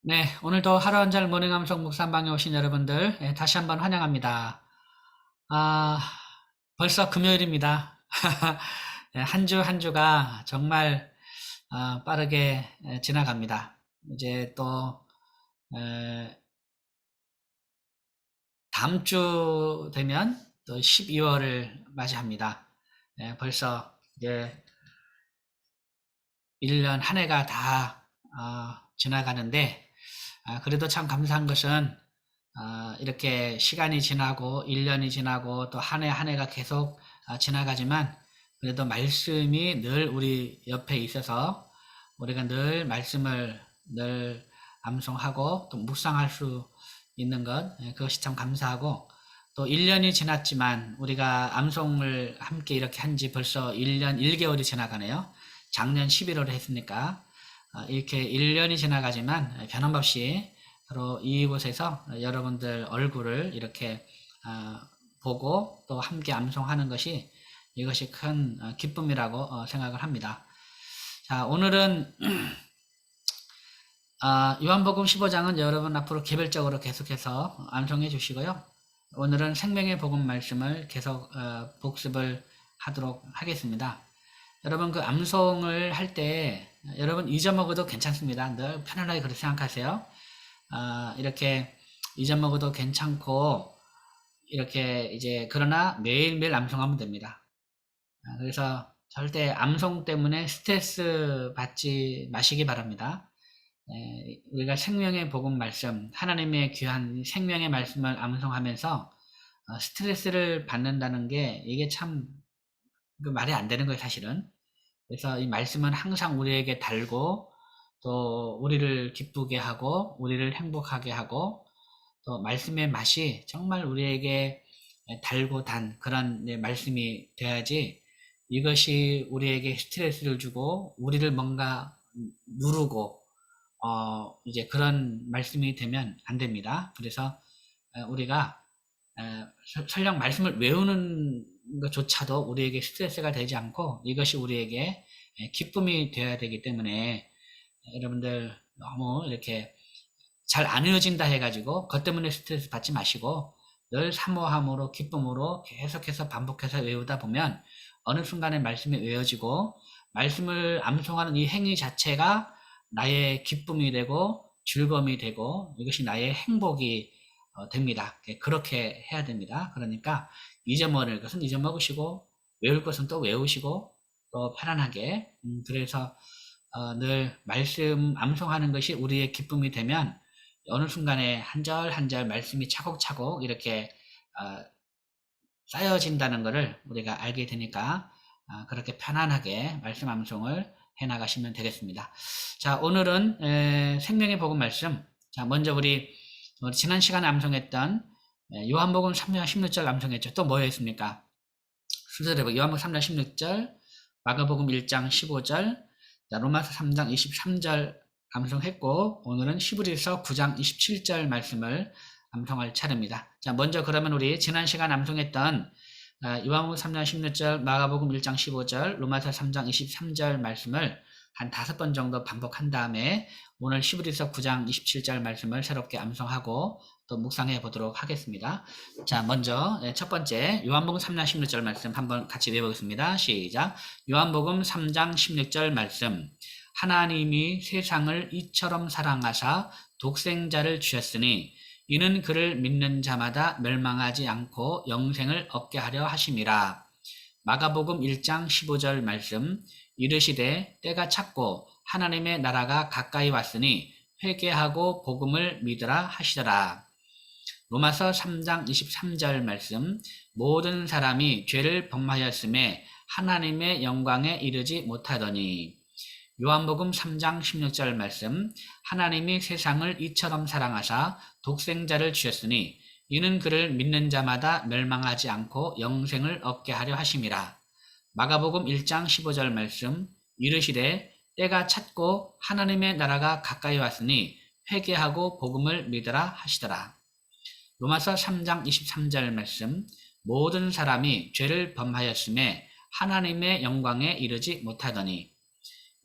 네, 오늘도 하루 한 절 모닝 암송 묵상방에 오신 여러분들, 다시 한번 환영합니다. 아, 벌써 금요일입니다. 네, 한 주 한 주가 정말 빠르게 지나갑니다. 이제 또 에, 다음 주 되면 또 12월을 맞이합니다. 벌써 이제 1년 한 해가 다 지나가는데 그래도 참 감사한 것은 이렇게 시간이 지나고 1년이 지나고 또 한 해 한 해가 계속 지나가지만 그래도 말씀이 늘 우리 옆에 있어서 우리가 늘 말씀을 늘 암송하고 또 묵상할 수 있는 것, 그것이 참 감사하고 또 1년이 지났지만 우리가 암송을 함께 이렇게 한지 벌써 1년 1개월이 지나가네요. 작년 11월에 했으니까 이렇게 1년이 지나가지만 변함없이 바로 이곳에서 여러분들 얼굴을 이렇게 보고 또 함께 암송하는 것이 이것이 큰 기쁨이라고 생각을 합니다. 자, 오늘은 요한복음 15장은 여러분 앞으로 개별적으로 계속해서 암송해 주시고요. 오늘은 생명의 복음 말씀을 계속 복습을 하도록 하겠습니다. 여러분 그 암송을 할 때 여러분 잊어먹어도 괜찮습니다. 늘 편안하게 그렇게 생각하세요. 이렇게 잊어먹어도 괜찮고 이렇게 이제 그러나 매일매일 암송하면 됩니다. 그래서 절대 암송 때문에 스트레스 받지 마시기 바랍니다. 우리가 생명의 복음 말씀, 하나님의 귀한 생명의 말씀을 암송하면서 스트레스를 받는다는 게 이게 참 그 말이 안 되는 거예요, 사실은. 그래서 이 말씀은 항상 우리에게 달고 또 우리를 기쁘게 하고 우리를 행복하게 하고 또 말씀의 맛이 정말 우리에게 달고 단 그런 말씀이 돼야지 이것이 우리에게 스트레스를 주고 우리를 뭔가 누르고 이제 그런 말씀이 되면 안 됩니다. 그래서 우리가 설령 말씀을 외우는 것조차도 우리에게 스트레스가 되지 않고 이것이 우리에게 기쁨이 되어야 되기 때문에 여러분들 너무 이렇게 잘 안 외워진다 해가지고 그것 때문에 스트레스 받지 마시고 늘 사모함으로 기쁨으로 계속해서 반복해서 외우다 보면 어느 순간에 말씀이 외워지고 말씀을 암송하는 이 행위 자체가 나의 기쁨이 되고 즐거움이 되고 이것이 나의 행복이 됩니다. 그렇게 해야 됩니다. 그러니까 잊어먹을 것은 잊어먹으시고 외울 것은 또 외우시고 또 편안하게 그래서 늘 말씀 암송하는 것이 우리의 기쁨이 되면 어느 순간에 한 절 한 절 말씀이 차곡차곡 이렇게 어, 쌓여진다는 것을 우리가 알게 되니까 그렇게 편안하게 말씀 암송을 해 나가시면 되겠습니다. 자, 오늘은 생명의 복음 말씀. 자, 먼저 우리 지난 시간에 암송했던 요한복음 3장 16절 암송했죠. 또 뭐였습니까? 순서대로 요한복음 3장 16절, 마가복음 1장 15절, 로마서 3장 23절 암송했고 오늘은 히브리서 9장 27절 말씀을 암송할 차례입니다. 자, 먼저 그러면 우리 지난 시간 암송했던 요한복음 3장 16절, 마가복음 1장 15절, 로마서 3장 23절 말씀을 한 5번 정도 반복한 다음에 오늘 히브리서 9장 27절 말씀을 새롭게 암송하고 또 묵상해 보도록 하겠습니다. 자, 먼저 첫 번째 요한복음 3장 16절 말씀 한번 같이 외워보겠습니다. 시작. 요한복음 3장 16절 말씀. 하나님이 세상을 이처럼 사랑하사 독생자를 주셨으니 이는 그를 믿는 자마다 멸망하지 않고 영생을 얻게 하려 하심이라. 마가복음 1장 15절 말씀. 이르시되 때가 찼고 하나님의 나라가 가까이 왔으니 회개하고 복음을 믿으라 하시더라. 로마서 3장 23절 말씀. 모든 사람이 죄를 범하였음에 하나님의 영광에 이르지 못하더니. 요한복음 3장 16절 말씀. 하나님이 세상을 이처럼 사랑하사 독생자를 주셨으니 이는 그를 믿는 자마다 멸망하지 않고 영생을 얻게 하려 하심이라. 마가복음 1장 15절 말씀. 이르시되 때가 찼고 하나님의 나라가 가까이 왔으니 회개하고 복음을 믿으라 하시더라. 로마서 3장 23절 말씀. 모든 사람이 죄를 범하였음에 하나님의 영광에 이르지 못하더니.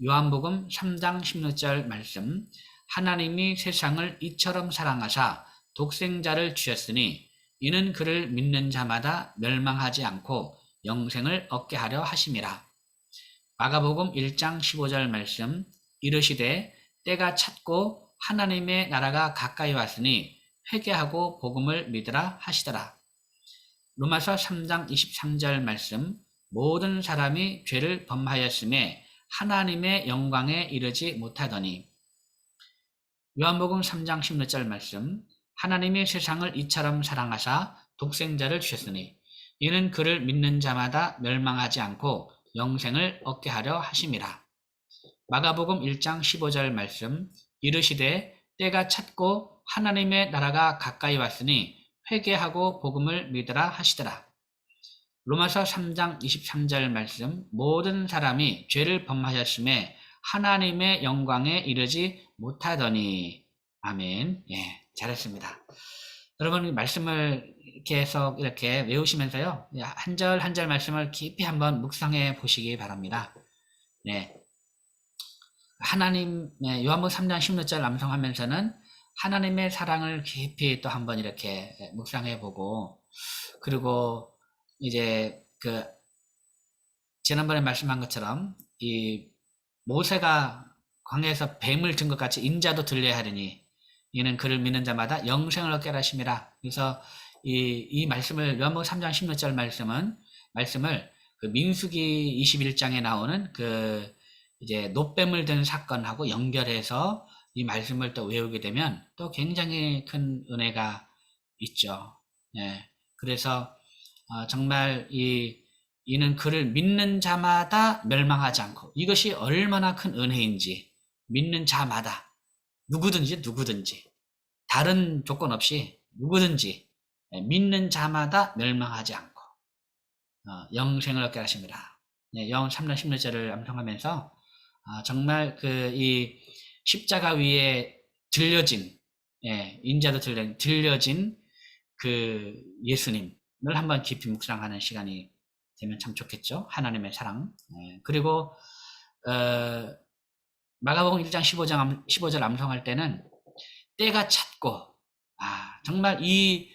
요한복음 3장 16절 말씀. 하나님이 세상을 이처럼 사랑하사 독생자를 주셨으니 이는 그를 믿는 자마다 멸망하지 않고 영생을 얻게 하려 하심이라. 마가복음 1장 15절 말씀. 이르시되 때가 찼고 하나님의 나라가 가까이 왔으니 회개하고 복음을 믿으라 하시더라. 로마서 3장 23절 말씀. 모든 사람이 죄를 범하였음에 하나님의 영광에 이르지 못하더니. 요한복음 3장 16절 말씀. 하나님이 세상을 이처럼 사랑하사 독생자를 주셨으니 이는 그를 믿는 자마다 멸망하지 않고 영생을 얻게 하려 하심이라. 마가복음 1장 15절 말씀. 이르시되 때가 찼고 하나님의 나라가 가까이 왔으니 회개하고 복음을 믿으라 하시더라. 로마서 3장 23절 말씀. 모든 사람이 죄를 범하였음에 하나님의 영광에 이르지 못하더니. 아멘. 예, 잘했습니다. 여러분 말씀을 계속 이렇게 외우시면서요, 한 절 한 절 말씀을 깊이 한번 묵상해 보시기 바랍니다. 네. 하나님, 요한복음 3장 16절 암송하면서는 하나님의 사랑을 깊이 또 한번 이렇게 묵상해 보고, 그리고 이제 지난번에 말씀한 것처럼 이 모세가 광야에서 뱀을 든 것 같이 인자도 들려야 하리니 이는 그를 믿는 자마다 영생을 얻게 하심이라. 그래서 이 말씀을 요한복음 3장 16절 말씀을 그 민수기 21장에 나오는 이제 노뱀을 든 사건하고 연결해서 이 말씀을 또 외우게 되면 또 굉장히 큰 은혜가 있죠. 예. 그래서 정말 이는 그를 믿는 자마다 멸망하지 않고, 이것이 얼마나 큰 은혜인지, 믿는 자마다 누구든지 다른 조건 없이 누구든지 믿는 자마다 멸망하지 않고 영생을 얻게 하십니다. 요한 3장 16절을 암송하면서 정말 이 십자가 위에 들려진, 인자도 들려진 그 예수님을 한번 깊이 묵상하는 시간이 되면 참 좋겠죠. 하나님의 사랑. 그리고 마가복음 1장 15절 암송할 때는 때가 찼고, 정말 이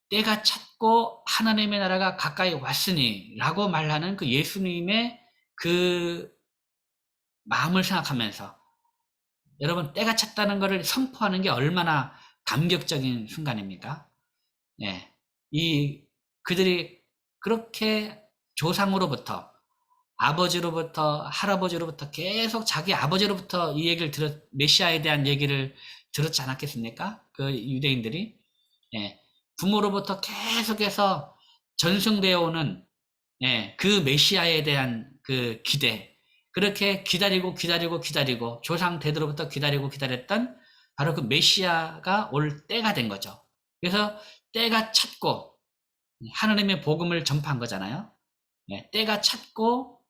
때가 찼고 하나님의 나라가 가까이 왔으니 라고 말하는 그 예수님의 그 마음을 생각하면서, 여러분 때가 찼다는 것을 선포하는 게 얼마나 감격적인 순간입니까? 그들이 그렇게 조상으로부터, 아버지로부터, 할아버지로부터 계속 자기 아버지로부터 이 얘기를 메시아에 대한 얘기를 들었지 않았겠습니까? 그 유대인들이. 부모로부터 계속해서 전승되어 오는 그 메시아에 대한 그 기대, 그렇게 기다리고 조상 대대로부터 기다렸던 바로 그 메시아가 올 때가 된 거죠. 그래서 때가 찼고 하나님의 복음을 전파한 거잖아요. 때가 찼고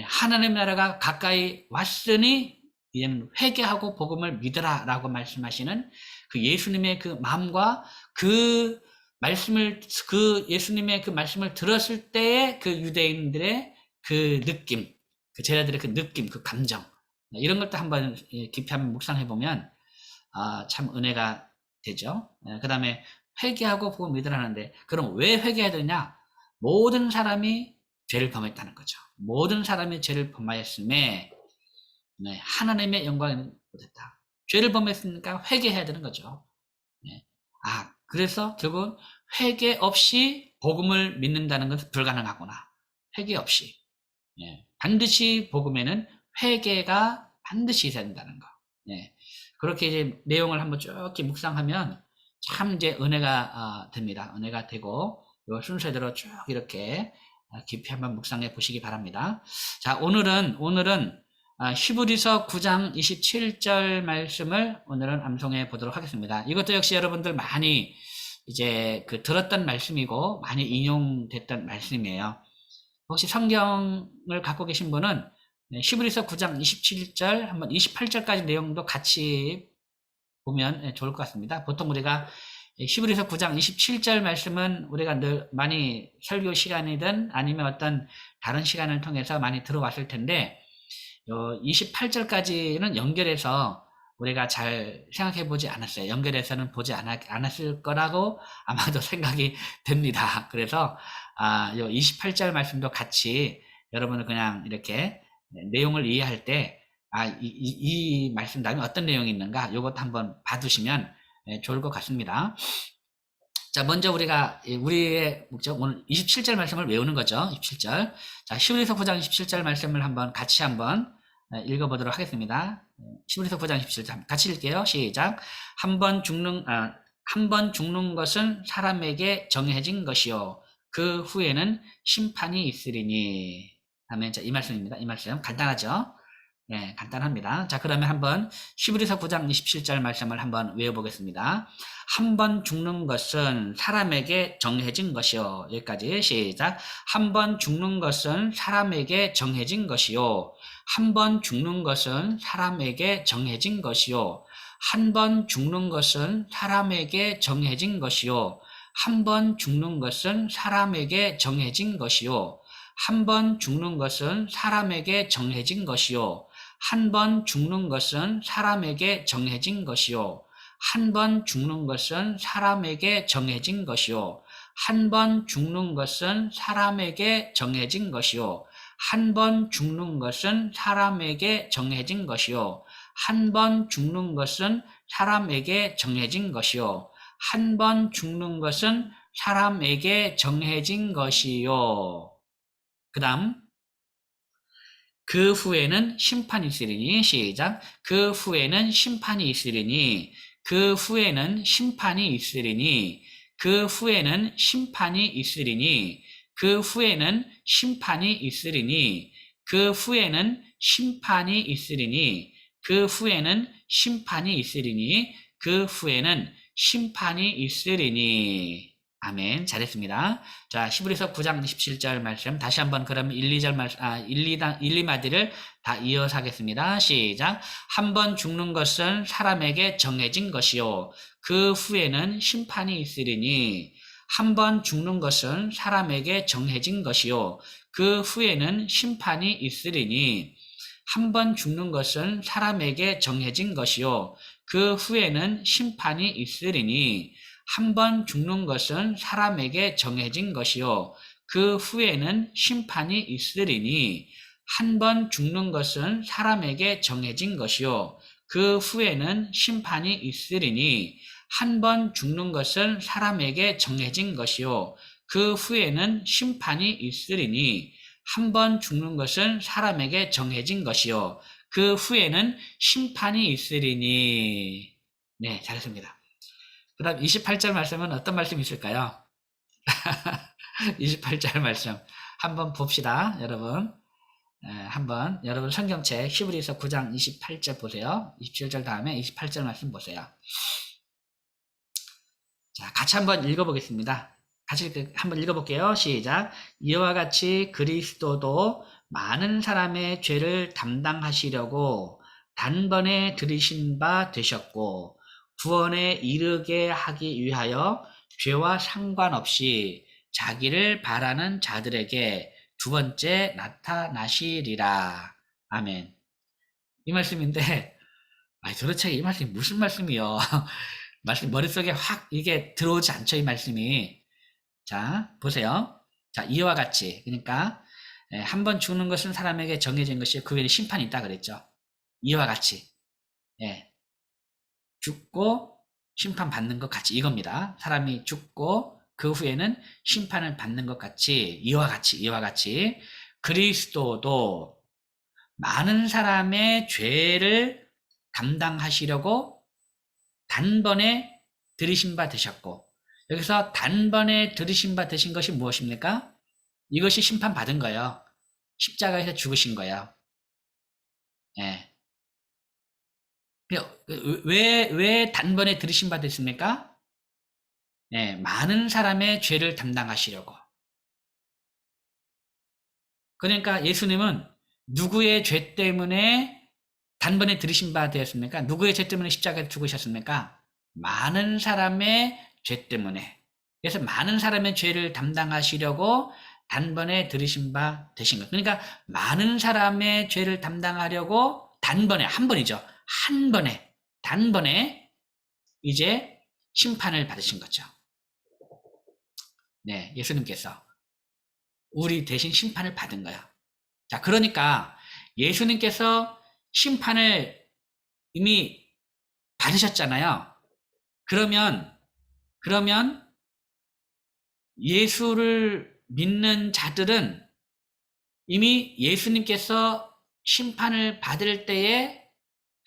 하나님의 나라가 가까이 왔으니 이제는 회개하고 복음을 믿으라 라고 말씀하시는 그 예수님의 그 마음과 그 예수님의 그 말씀을 들었을 때의 그 유대인들의 그 느낌, 그 제자들의 그 느낌, 그 감정, 이런 것도 한번 깊이 한번 묵상해 보면 참 은혜가 되죠. 그 다음에 회개하고 복음 믿으라는데, 그럼 왜 회개해야 되냐? 모든 사람이 죄를 범했다는 거죠. 모든 사람이 죄를 범하였음에 하나님의 영광을 못했다. 죄를 범했으니까 회개해야 되는 거죠. 그래서 결국은 회개 없이 복음을 믿는다는 것은 불가능하구나. 회개 없이. 반드시 복음에는 회개가 반드시 있어야 된다는 거. 그렇게 이제 내용을 한번 쭉 묵상하면 참 이제 은혜가 됩니다. 은혜가 되고, 요 순서대로 쭉 이렇게 깊이 한번 묵상해 보시기 바랍니다. 자, 오늘은 히브리서 9장 27절 말씀을 오늘은 암송해 보도록 하겠습니다. 이것도 역시 여러분들 많이 이제 들었던 말씀이고 많이 인용됐던 말씀이에요. 혹시 성경을 갖고 계신 분은 히브리서 9장 27절 한번 28절까지 내용도 같이 보면 좋을 것 같습니다. 보통 우리가 히브리서 9장 27절 말씀은 우리가 늘 많이 설교 시간이든 아니면 어떤 다른 시간을 통해서 많이 들어왔을 텐데, 28절까지는 연결해서 우리가 잘 생각해 보지 않았어요. 연결해서는 보지 않았을 거라고 아마도 생각이 됩니다. 그래서 요 28절 말씀도 같이 여러분을 그냥 이렇게 내용을 이해할 때 이 말씀 다음에 어떤 내용이 있는가 요것도 한번 봐두시면 좋을 것 같습니다. 자, 먼저 우리의 목적, 오늘 27절 말씀을 외우는 거죠. 27절. 자, 히브리서 9장 27절 말씀을 같이 한번 읽어보도록 하겠습니다. 히브리서 9장 27절 같이 읽게요. 시작. 한 번 죽는 것은 사람에게 정해진 것이요. 그 후에는 심판이 있으리니. 아멘. 자, 이 말씀입니다. 이 말씀. 간단하죠? 네, 간단합니다. 자, 그러면 한번 히브리서 9장 27절 말씀을 한번 외워보겠습니다. 한 번 죽는 것은 사람에게 정해진 것이요. 여기까지 시작. 한 번 죽는 것은 사람에게 정해진 것이요. 한 번 죽는 것은 사람에게 정해진 것이요. 한 번 죽는 것은 사람에게 정해진 것이요. 한 번 죽는 것은 사람에게 정해진 것이요. 한 번 죽는 것은 사람에게 정해진 것이요. 한 번 죽는 것은 사람에게 정해진 것이요. 한 번 죽는 것은 사람에게 정해진 것이요. 한 번 죽는 것은 사람에게 정해진 것이요. 한 번 죽는 것은 사람에게 정해진 것이요. 한 번 죽는 것은 사람에게 정해진 것이요. 한 번 죽는 것은 사람에게 정해진 것이요. 그 다음 그 후에는 심판이 있으리니 시작. 그 후에는 심판이 있으리니 그 후에는 심판이 있으리니 그 후에는 심판이 있으리니 그 후에는 심판이 있으리니 그 후에는 심판이 있으리니 그 후에는 심판이 있으리니 그 후에는 심판이 있으리니. 아멘. 잘했습니다. 자, 히브리서 9장 17절 말씀 다시 한번 그러면 1, 2마디를 다 이어서 하겠습니다. 시작. 한 번 죽는 것은 사람에게 정해진 것이요. 그 후에는 심판이 있으리니 한 번 죽는 것은 사람에게 정해진 것이요. 그 후에는 심판이 있으리니 한 번 죽는 것은 사람에게 정해진 것이요. 그 후에는 심판이 있으리니 한 번 죽는 것은 사람에게 정해진 것이요. 그 후에는 심판이 있으리니 한 번 죽는 것은 사람에게 정해진 것이요. 그 후에는 심판이 있으리니 한 번 죽는 것은 사람에게 정해진 것이요. 그 후에는 심판이 있으리니 한 번 죽는 것은 사람에게 정해진 것이요. 그 후에는 심판이 있으리니. 네, 잘했습니다. 그 다음 28절 말씀은 어떤 말씀이 있을까요? 28절 말씀 한번 봅시다. 여러분 한번 여러분 성경책 히브리서 9장 28절 보세요. 27절 다음에 28절 말씀 보세요. 자, 같이 한번 읽어보겠습니다. 같이 한번 읽어볼게요. 시작. 이와 같이 그리스도도 많은 사람의 죄를 담당하시려고 단번에 들이신 바 되셨고 구원에 이르게 하기 위하여 죄와 상관없이 자기를 바라는 자들에게 두 번째 나타나시리라. 아멘. 이 말씀인데 도대체 이 말씀이 무슨 말씀이요? 말씀 머릿속에 확 이게 들어오지 않죠, 이 말씀이. 자, 보세요. 자, 이와 같이 그러니까 한 번 죽는 것은 사람에게 정해진 것이 그 외에 심판이 있다 그랬죠. 이와 같이 죽고 심판받는 것 같이 이겁니다. 사람이 죽고 그 후에는 심판을 받는 것 같이 이와 같이 그리스도도 많은 사람의 죄를 감당하시려고 단번에 들이신 바 되셨고 여기서 단번에 들이신 바 되신 것이 무엇입니까? 이것이 심판받은 거예요. 십자가에서 죽으신 거예요. 예. 왜 단번에 들이신 바 됐습니까? 네, 많은 사람의 죄를 담당하시려고. 그러니까 예수님은 누구의 죄 때문에 단번에 들이신 바 되었습니까? 누구의 죄 때문에 십자가에 죽으셨습니까? 많은 사람의 죄 때문에. 그래서 많은 사람의 죄를 담당하시려고 단번에 들이신 바 되신 것. 그러니까 많은 사람의 죄를 담당하려고 단번에 한 번이죠. 한 번에 단번에 이제 심판을 받으신 거죠. 네, 예수님께서 우리 대신 심판을 받은 거야. 자, 그러니까 예수님께서 심판을 이미 받으셨잖아요. 그러면 예수를 믿는 자들은 이미 예수님께서 심판을 받을 때에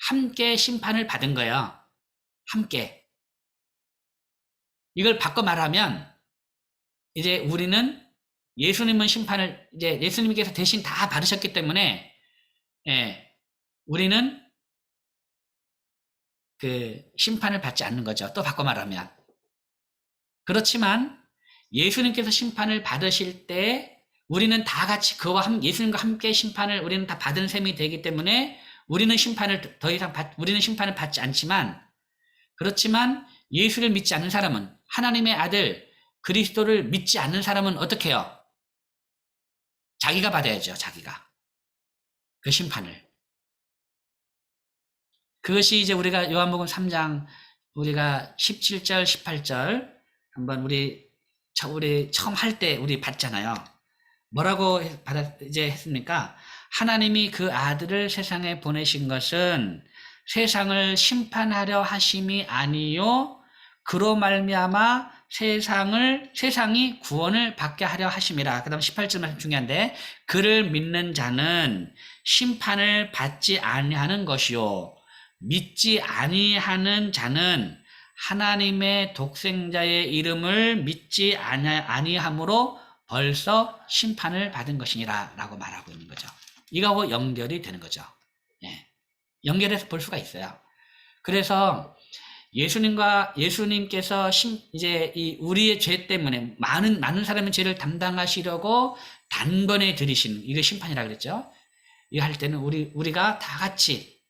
함께 심판을 받은 거예요. 함께. 이걸 바꿔 말하면 이제 우리는 예수님은 심판을 이제 예수님께서 대신 다 받으셨기 때문에 우리는 그 심판을 받지 않는 거죠. 또 바꿔 말하면. 그렇지만 예수님께서 심판을 받으실 때 우리는 다 같이 예수님과 함께 심판을 우리는 다 받은 셈이 되기 때문에 우리는 심판을 더 이상 우리는 심판을 받지 않지만 그렇지만 예수를 믿지 않는 사람은 하나님의 아들 그리스도를 믿지 않는 사람은 어떻게 해요? 자기가 받아야죠. 자기가. 그 심판을. 그것이 이제 우리가 요한복음 3장 우리가 17절 18절 한번 우리 처음 할 때 우리 봤잖아요. 뭐라고 이제 했습니까? 하나님이 그 아들을 세상에 보내신 것은 세상을 심판하려 하심이 아니요 그로 말미암아 세상이 구원을 받게 하려 하심이라. 그다음 18절 말씀 중요한데 그를 믿는 자는 심판을 받지 아니하는 것이요 믿지 아니하는 자는 하나님의 독생자의 이름을 믿지 아니함으로 벌써 심판을 받은 것이니라 라고 말하고 있는 거죠. 이거하고 연결이 되는 거죠. 예. 연결해서 볼 수가 있어요. 그래서 예수님께서 이제 이 우리의 죄 때문에 많은 사람의 죄를 담당하시려고 단번에 들이신 이게 심판이라 그랬죠. 이거 할 때는 우리가 다 같이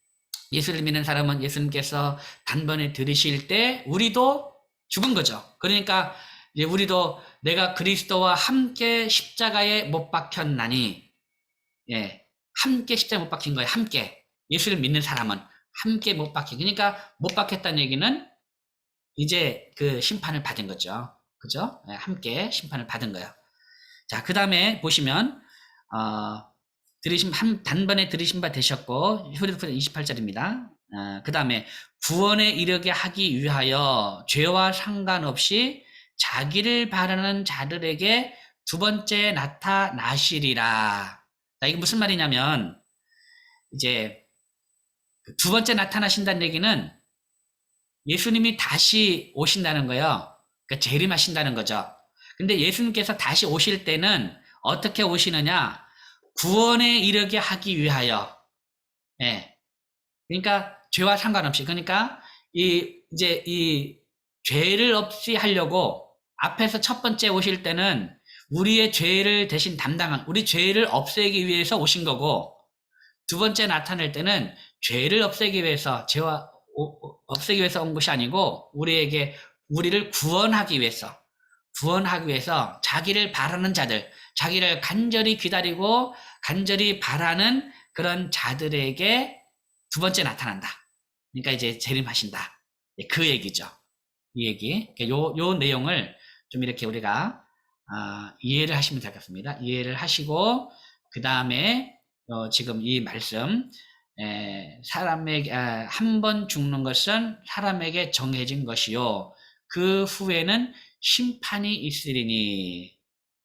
예수를 믿는 사람은 예수님께서 단번에 들이실 때 우리도 죽은 거죠. 그러니까 이제 우리도 내가 그리스도와 함께 십자가에 못 박혔나니, 함께 십자가에 못 박힌 거예요. 함께. 예수를 믿는 사람은 함께 못 박힌. 그러니까 못 박혔다는 얘기는 이제 그 심판을 받은 거죠. 그죠? 함께 심판을 받은 거예요. 자, 그 다음에 보시면, 단번에 들으신 바 되셨고, 히브리서 28절입니다. 그 다음에 구원에 이르게 하기 위하여 죄와 상관없이 자기를 바라는 자들에게 두 번째 나타나시리라. 자, 이게 무슨 말이냐면, 이제 두 번째 나타나신다는 얘기는 예수님이 다시 오신다는 거예요. 그러니까 재림하신다는 거죠. 근데 예수님께서 다시 오실 때는 어떻게 오시느냐? 구원에 이르게 하기 위하여. 그러니까 죄와 상관없이. 그러니까 이제 이 죄를 없이 하려고 앞에서 첫 번째 오실 때는 우리의 죄를 대신 우리 죄를 없애기 위해서 오신 거고, 두 번째 나타날 때는 죄를 없애기 위해서 없애기 위해서 온 것이 아니고 우리를 구원하기 위해서 자기를 바라는 자들, 자기를 간절히 기다리고 간절히 바라는 그런 자들에게 두 번째 나타난다. 그러니까 이제 재림하신다. 그 얘기죠. 이 얘기. 요 내용을 좀 이렇게 우리가 이해를 하시면 되겠습니다. 이해를 하시고 그 다음에 지금 이 말씀 사람에게 한 번 죽는 것은 사람에게 정해진 것이요 그 후에는 심판이 있으리니.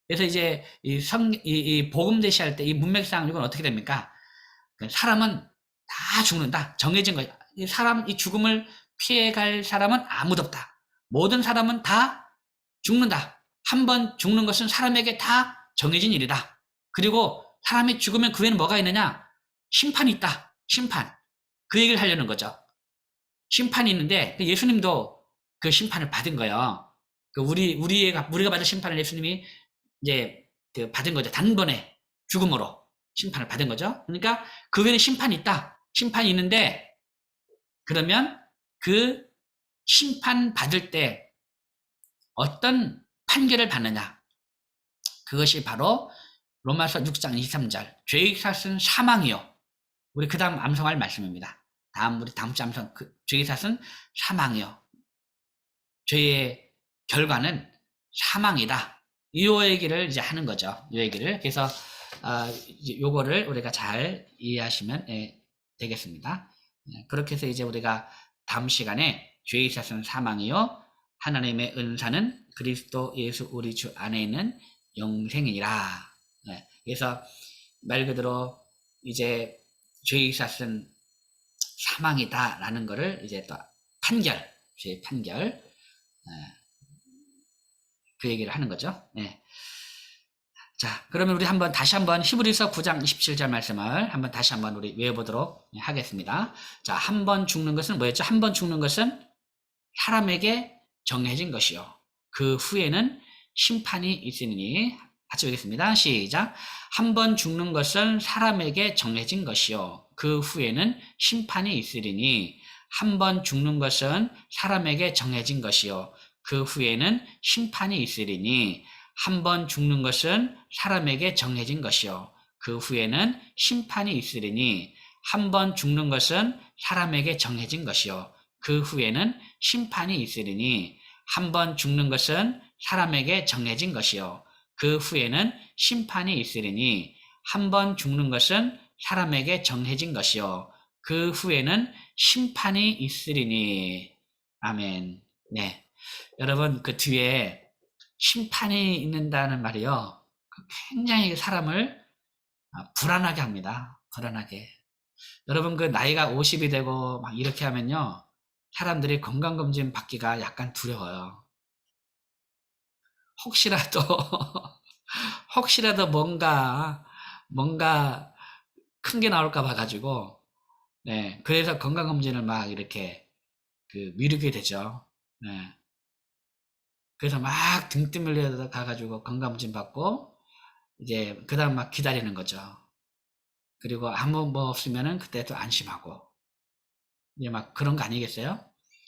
그래서 이제 이 복음 제시할 때 이 문맥상 이건 어떻게 됩니까? 사람은 다 죽는다. 정해진 거예요. 이 죽음을 피해갈 사람은 아무도 없다. 모든 사람은 다 죽는다. 한 번 죽는 것은 사람에게 다 정해진 일이다. 그리고 사람이 죽으면 그 후에는 뭐가 있느냐? 심판이 있다. 심판. 그 얘기를 하려는 거죠. 심판이 있는데 예수님도 그 심판을 받은 거예요. 우리가 받을 심판을 예수님이 이제 받은 거죠. 단번에 죽음으로 심판을 받은 거죠. 그러니까 그 외에는 심판이 있다. 심판이 있는데 그러면 그 심판 받을 때 어떤 판결을 받느냐? 그것이 바로 로마서 6장 23절 죄의 삭은 사망이요. 우리 그 다음 암송할 말씀입니다. 우리 다음 주 암송, 죄의 삭은 사망이요. 죄의 결과는 사망이다. 이 얘기를 이제 하는 거죠. 이 얘기를. 그래서, 요거를 우리가 잘 이해하시면 되겠습니다. 그렇게 해서 이제 우리가 다음 시간에 죄의 삭은 사망이요. 하나님의 은사는 그리스도 예수 우리 주 안에 있는 영생이라. 그래서 말 그대로 이제 죄의 삭은 사망이다라는 거를 이제 또 죄의 판결, 그 얘기를 하는 거죠. 네. 자, 그러면 우리 다시 한번 히브리서 9장 27절 말씀을 다시 한번 우리 외워보도록 하겠습니다. 자, 한 번 죽는 것은 뭐였죠? 한 번 죽는 것은 사람에게 정해진 것이요. 그 후에는 심판이 있으니, 같이 보겠습니다. 시작. 한 번 죽는 것은 사람에게 정해진 것이요. 그 후에는 심판이 있으리니, 한 번 죽는 것은 사람에게 정해진 것이요. 그 후에는 심판이 있으리니, 한 번 죽는 것은 사람에게 정해진 것이요. 그 후에는 심판이 있으리니, 한 번 죽는 것은 사람에게 정해진 것이요. 그 후에는 심판이 있으리니, 한 번 죽는 것은 사람에게 정해진 것이요. 그 후에는 심판이 있으리니, 한 번 죽는 것은 사람에게 정해진 것이요. 그 후에는 심판이 있으리니. 아멘. 네. 여러분, 그 뒤에 심판이 있는다는 말이요. 굉장히 사람을 불안하게 합니다. 불안하게. 여러분, 그 나이가 50이 되고 막 이렇게 하면요. 사람들이 건강검진 받기가 약간 두려워요. 혹시라도, 혹시라도 뭔가 큰 게 나올까 봐가지고, 네. 그래서 건강검진을 막 이렇게 미루게 되죠. 네. 그래서 막 등 뜨밀려 가가지고 건강검진 받고, 이제, 그 다음 막 기다리는 거죠. 그리고 아무 뭐 없으면은 그때 또 안심하고. 이제 막 그런 거 아니겠어요?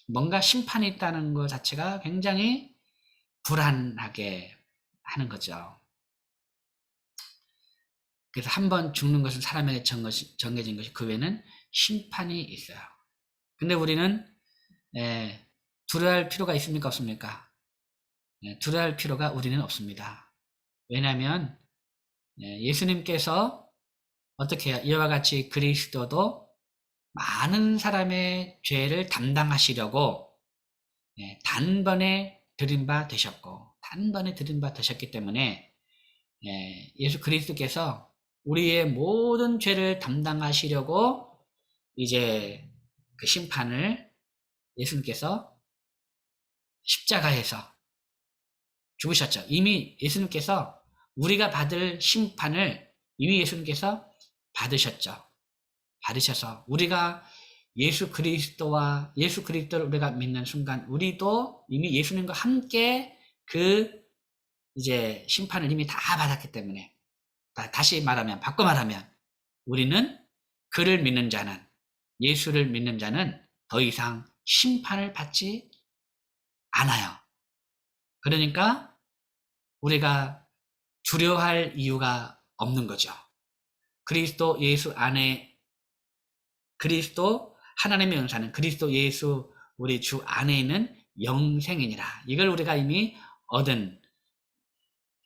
뭔가 심판이 있다는 것 자체가 굉장히 불안하게 하는 거죠. 그래서 한 번 죽는 것은 사람에게 정해진 것이 그 외에는 심판이 있어요. 근데 우리는 두려워할 필요가 있습니까? 없습니까? 두려워할 필요가 우리는 없습니다. 왜냐하면 예수님께서 어떻게 해요? 이와 같이 그리스도도 많은 사람의 죄를 담당하시려고 단번에 들인 바 되셨기 때문에 예수 그리스도께서 우리의 모든 죄를 담당하시려고 이제 그 심판을 예수님께서 십자가에서 죽으셨죠. 이미 예수님께서 우리가 받을 심판을 이미 예수님께서 받으셔서 우리가 예수 그리스도를 우리가 믿는 순간 우리도 이미 예수님과 함께 이제 심판을 이미 다 받았기 때문에 다시 말하면 바꿔 말하면 우리는 예수를 믿는 자는 더 이상 심판을 받지 않아요. 그러니까 우리가 두려워할 이유가 없는 거죠. 그리스도 예수 안에 그리스도 하나님의 은사는 그리스도 예수 우리 주 안에 있는 영생이니라. 이걸 우리가 이미 얻은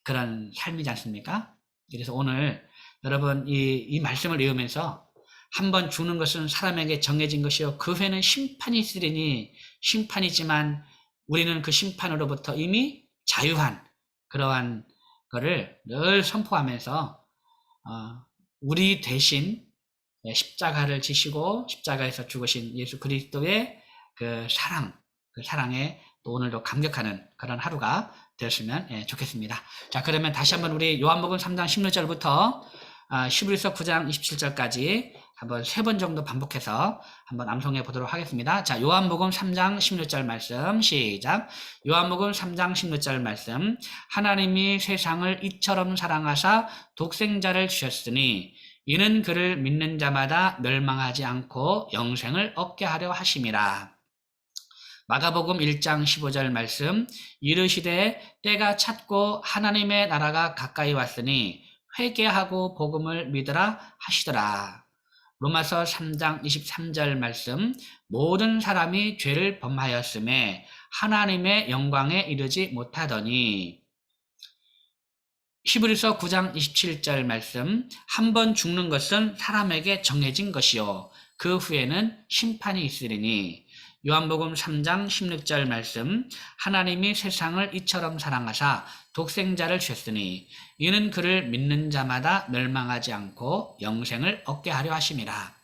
그런 삶이지 않습니까? 그래서 오늘 여러분 이 말씀을 읽으면서 한번 죽는 것은 사람에게 정해진 것이요 그 후에는 심판이 있으리니 심판이지만 우리는 그 심판으로부터 이미 자유한 그러한 거를 늘 선포하면서 우리 대신 십자가를 지시고 십자가에서 죽으신 예수 그리스도의 그 사랑에 또 오늘도 감격하는 그런 하루가 되었으면 좋겠습니다. 자, 그러면 다시 한번 우리 요한복음 3장 16절부터 히브리서 9장 27절까지 한번 3번 정도 반복해서 한번 암송해 보도록 하겠습니다. 자, 요한복음 3장 16절 말씀 시작. 요한복음 3장 16절 말씀. 하나님이 세상을 이처럼 사랑하사 독생자를 주셨으니 이는 그를 믿는 자마다 멸망하지 않고 영생을 얻게 하려 하심이라. 마가복음 1장 15절 말씀. 이르시되 때가 찼고 하나님의 나라가 가까이 왔으니 회개하고 복음을 믿으라 하시더라. 로마서 3장 23절 말씀, 모든 사람이 죄를 범하였음에 하나님의 영광에 이르지 못하더니. 히브리서 9장 27절 말씀, 한 번 죽는 것은 사람에게 정해진 것이요 그 후에는 심판이 있으리니. 요한복음 3장 16절 말씀, 하나님이 세상을 이처럼 사랑하사 독생자를 주셨으니 이는 그를 믿는 자마다 멸망하지 않고 영생을 얻게 하려 하심이라.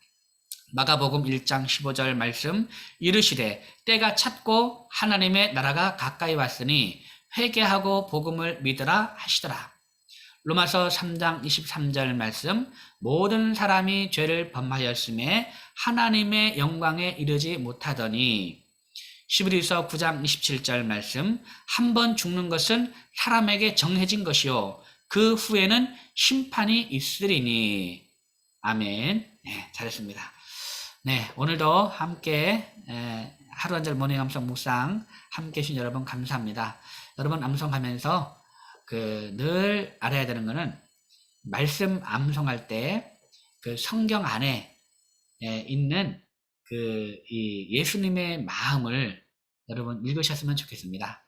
마가복음 1장 15절 말씀, 이르시되 때가 찼고 하나님의 나라가 가까이 왔으니 회개하고 복음을 믿으라 하시더라. 로마서 3장 23절 말씀, 모든 사람이 죄를 범하였음에 하나님의 영광에 이르지 못하더니. 히브리서 9장 27절 말씀, 한 번 죽는 것은 사람에게 정해진 것이요 그 후에는 심판이 있으리니. 아멘. 네, 잘했습니다. 네, 오늘도 함께 하루 한 절 모닝 암송 묵상 함께 해주신 여러분 감사합니다. 여러분 암송하면서 늘 알아야 되는 거는 말씀 암송할 때 그 성경 안에 있는 이 예수님의 마음을 여러분 읽으셨으면 좋겠습니다.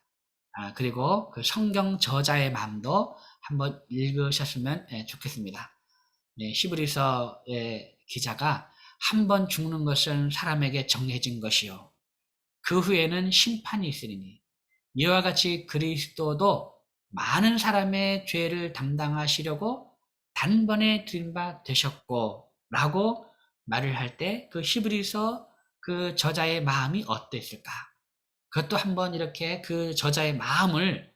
그리고 그 성경 저자의 마음도 한번 읽으셨으면 좋겠습니다. 네, 히브리서의 기자가 한 번 죽는 것은 사람에게 정해진 것이요 그 후에는 심판이 있으리니 이와 같이 그리스도도 많은 사람의 죄를 담당하시려고 단번에 드린 바 되셨고 라고 말을 할 때 그 히브리서 그 저자의 마음이 어땠을까? 그것도 한번 이렇게 그 저자의 마음을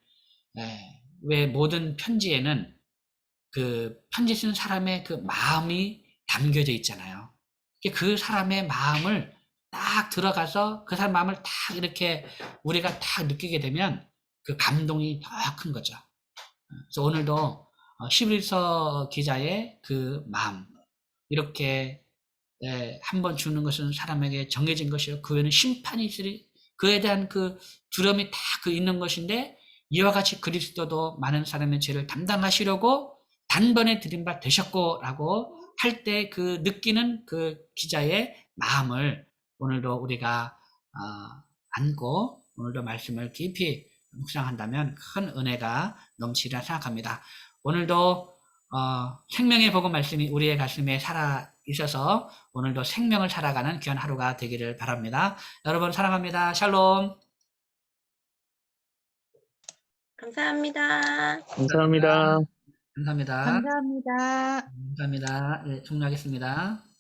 왜 모든 편지에는 그 편지 쓴 사람의 그 마음이 담겨져 있잖아요. 그 사람의 마음을 딱 들어가서 그 사람 마음을 딱 이렇게 우리가 딱 느끼게 되면 그 감동이 더 큰 거죠. 그래서 오늘도 히브리서 기자의 그 마음 이렇게 한 번 죽는 것은 사람에게 정해진 것이요 그 후에는 심판이 있으리 그에 대한 그 두려움이 다 있는 것인데 이와 같이 그리스도도 많은 사람의 죄를 담당하시려고 단번에 드린 바 되셨고라고 할 때 그 느끼는 그 기자의 마음을 오늘도 우리가 안고 오늘도 말씀을 깊이 묵상한다면 큰 은혜가 넘치리라 생각합니다. 오늘도 생명의 복음 말씀이 우리의 가슴에 살아 있어서 오늘도 생명을 살아가는 귀한 하루가 되기를 바랍니다. 여러분 사랑합니다. 샬롬. 감사합니다. 감사합니다. 감사합니다. 감사합니다. 감사합니다. 네, 종료하겠습니다.